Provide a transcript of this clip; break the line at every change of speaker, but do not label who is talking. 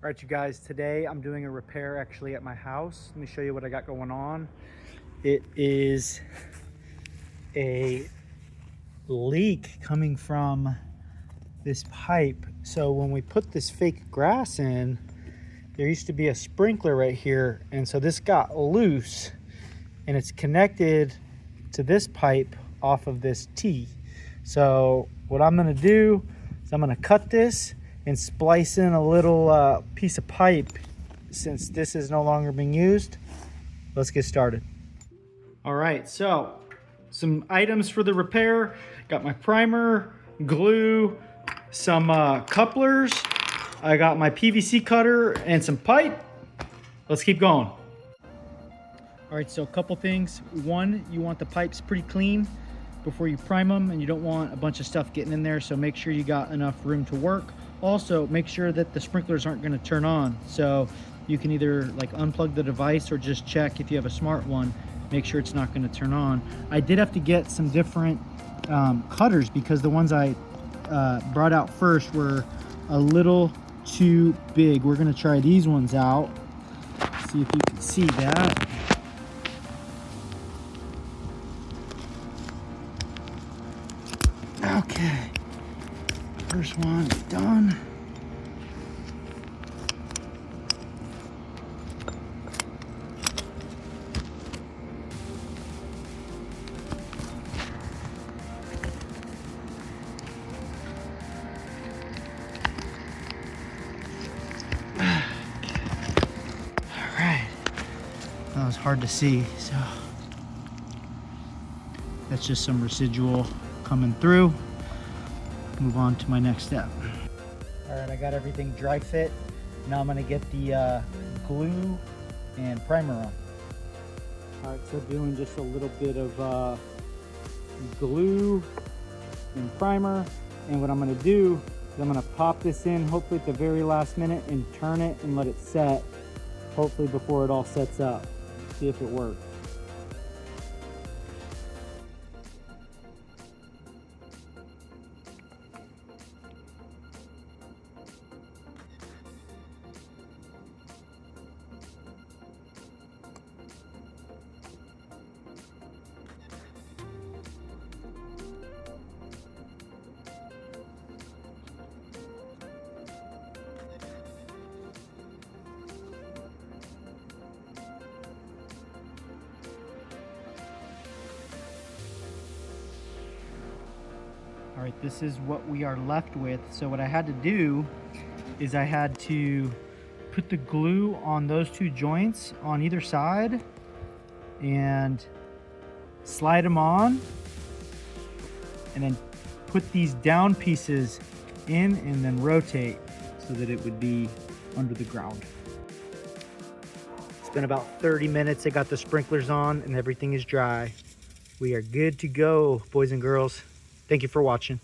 All right, you guys, today I'm doing a repair actually at my house. Let me show you what I got going on. It is a leak coming from this pipe. So when we put this fake grass in, there used to be a sprinkler right here. And so this got loose and it's connected to this pipe off of this T. So what I'm gonna do is I'm gonna cut this and splice in a little piece of pipe since this is no longer being used. Let's get started. All right, so some items for the repair. Got my primer, glue, some couplers. I got my PVC cutter and some pipe. Let's keep going. All right, so a couple things. One, you want the pipes pretty clean before you prime them, and you don't want a bunch of stuff getting in there, so make sure you got enough room to work. Also, make sure that the sprinklers aren't going to turn on, so you can either like unplug the device or just check if you have a smart one, make sure it's not going to turn on. I did have to get some different cutters because the ones I brought out first were a little too big. We're going to try these ones out, see if you can see that. Okay, first one done. All right, that was hard to see, so that's just some residual coming through. Move on to my next step. All right, I got everything dry fit. Now I'm gonna get the glue and primer on. All right, so doing just a little bit of glue and primer. And what I'm gonna do is I'm gonna pop this in, hopefully at the very last minute, and turn it and let it set, hopefully before it all sets up. See if it works. All right, this is what we are left with. So what I had to do is I had to put the glue on those two joints on either side and slide them on, and then put these down pieces in and then rotate so that it would be under the ground. It's been about 30 minutes. I got the sprinklers on and everything is dry. We are good to go, boys and girls. Thank you for watching.